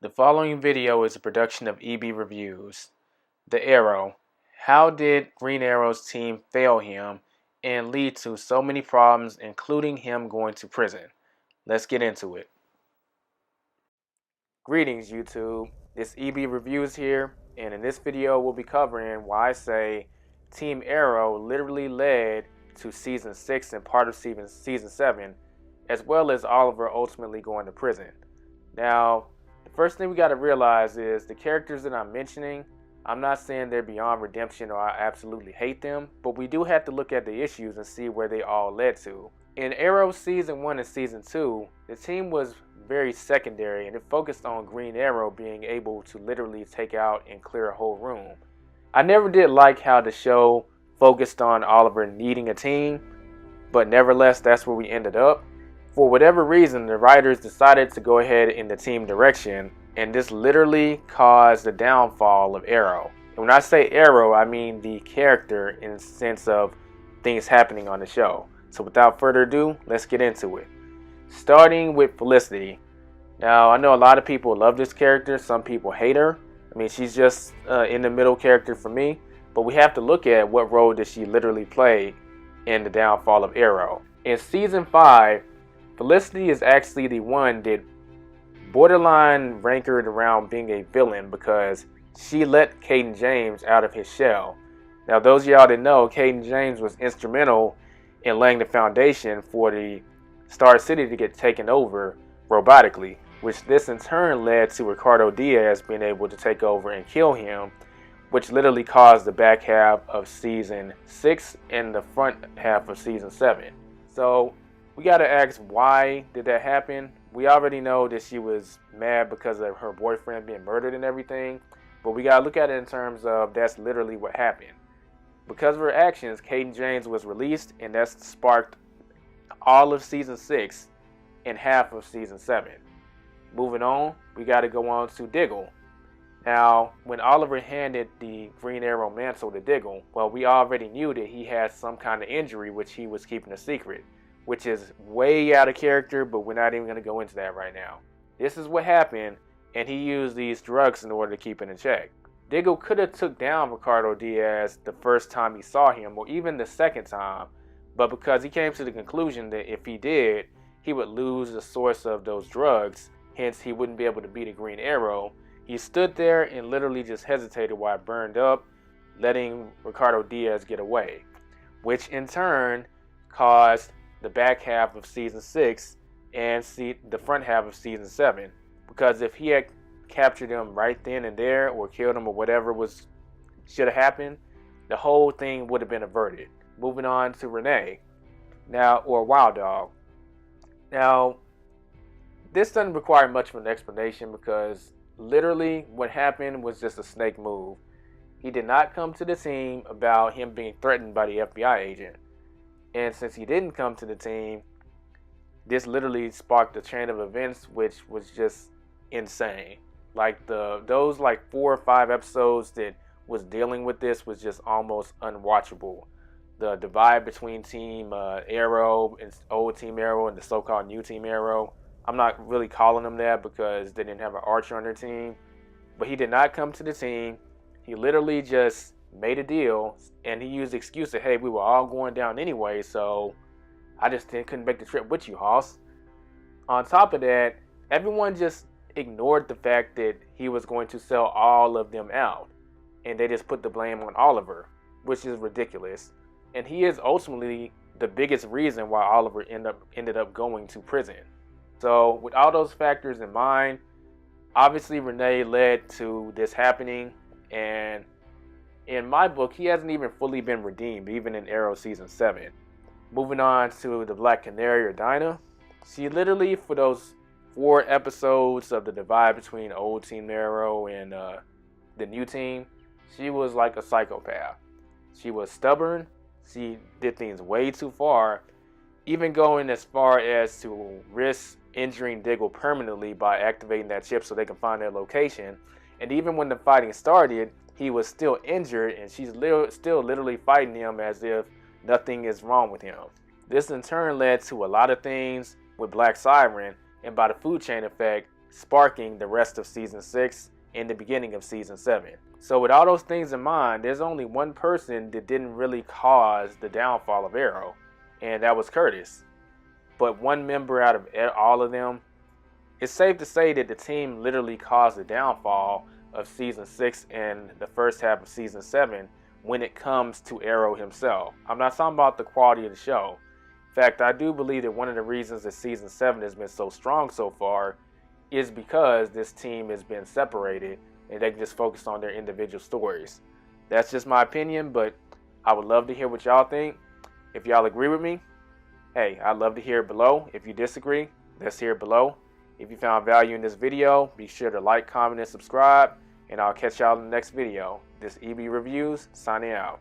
The following video is a production of EB Reviews. The Arrow. How did Green Arrow's team fail him and lead to so many problems, including him going to prison? Let's get into it. Greetings, YouTube. It's EB Reviews here, and in this video we'll be covering why I say Team Arrow literally led to Season 6 and part of Season 7, as well as Oliver ultimately going to prison. Now, the first thing we got to realize is the characters that I'm mentioning, I'm not saying they're beyond redemption or I absolutely hate them, but we do have to look at the issues and see where they all led to. In Arrow Season 1 and Season 2, the team was very secondary and it focused on Green Arrow being able to literally take out and clear a whole room. I never did like how the show focused on Oliver needing a team, but nevertheless, that's where we ended up. For whatever reason, the writers decided to go ahead in the team direction, and this literally caused the downfall of Arrow. And when I say Arrow, I mean the character in the sense of things happening on the show. So without further ado, let's get into it. Starting with Felicity. Now, I know a lot of people love this character, some people hate her. I mean, she's just in the middle character for me, but we have to look at what role did she literally play in the downfall of Arrow. In Season 5, Felicity is actually the one that borderline rankered around being a villain because she let Caden James out of his shell. Now, those of y'all that know, Caden James was instrumental in laying the foundation for the Star City to get taken over robotically, which this in turn led to Ricardo Diaz being able to take over and kill him, which literally caused the back half of Season 6 and the front half of Season 7. So we got to ask, why did that happen? We already know that she was mad because of her boyfriend being murdered and everything, but we got to look at it in terms of that's literally what happened. Because of her actions, Caden James was released, and that sparked all of Season 6 and half of Season 7. Moving on, we got to go on to Diggle. Now, when Oliver handed the Green Arrow mantle to Diggle, well, we already knew that he had some kind of injury which he was keeping a secret, which is way out of character, but we're not even going to go into that right now. This is what happened, and he used these drugs in order to keep it in check. Diggle could have took down Ricardo Diaz the first time he saw him, or even the second time, but because he came to the conclusion that if he did, he would lose the source of those drugs, hence he wouldn't be able to beat a Green Arrow, he stood there and literally just hesitated while it burned up, letting Ricardo Diaz get away, which in turn caused the back half of Season 6 and the front half of Season 7. Because if he had captured him right then and there or killed him or whatever should have happened, the whole thing would have been averted. Moving on to Renee. Now, or Wild Dog. Now, this doesn't require much of an explanation because literally what happened was just a snake move. He did not come to the team about him being threatened by the FBI agent. And since he didn't come to the team, this literally sparked a chain of events which was just insane. Like those 4 or 5 episodes that was dealing with this was just almost unwatchable. The divide between Team Arrow and old Team Arrow and the so-called new Team Arrow. I'm not really calling them that because they didn't have an Archer on their team. But he did not come to the team. He literally just made a deal, and he used the excuse that, hey, we were all going down anyway, so I just couldn't make the trip with you, Hoss. On top of that, everyone just ignored the fact that he was going to sell all of them out, and they just put the blame on Oliver, which is ridiculous. And he is ultimately the biggest reason why Oliver ended up going to prison. So with all those factors in mind, obviously Renee led to this happening, and in my book, he hasn't even fully been redeemed, even in Arrow Season 7. Moving on to the Black Canary, or Dinah. She literally, for those 4 episodes of the divide between old Team Arrow and the new team, she was like a psychopath. She was stubborn. She did things way too far, even going as far as to risk injuring Diggle permanently by activating that chip so they can find their location. And even when the fighting started, he was still injured, and she's still literally fighting him as if nothing is wrong with him. This in turn led to a lot of things with Black Siren, and by the food chain effect, sparking the rest of Season 6 and the beginning of Season 7. So with all those things in mind, there's only one person that didn't really cause the downfall of Arrow, and that was Curtis. But one member out of all of them, it's safe to say that the team literally caused the downfall of Season 6 and the first half of Season 7 when it comes to Arrow himself. I'm not talking about the quality of the show. In fact, I do believe that one of the reasons that Season 7 has been so strong so far is because this team has been separated and they can just focus on their individual stories. That's just my opinion, but I would love to hear what y'all think. If y'all agree with me, hey, I'd love to hear it below. If you disagree, let's hear it below. If you found value in this video, be sure to like, comment, and subscribe, and I'll catch y'all in the next video. This EB Reviews, signing out.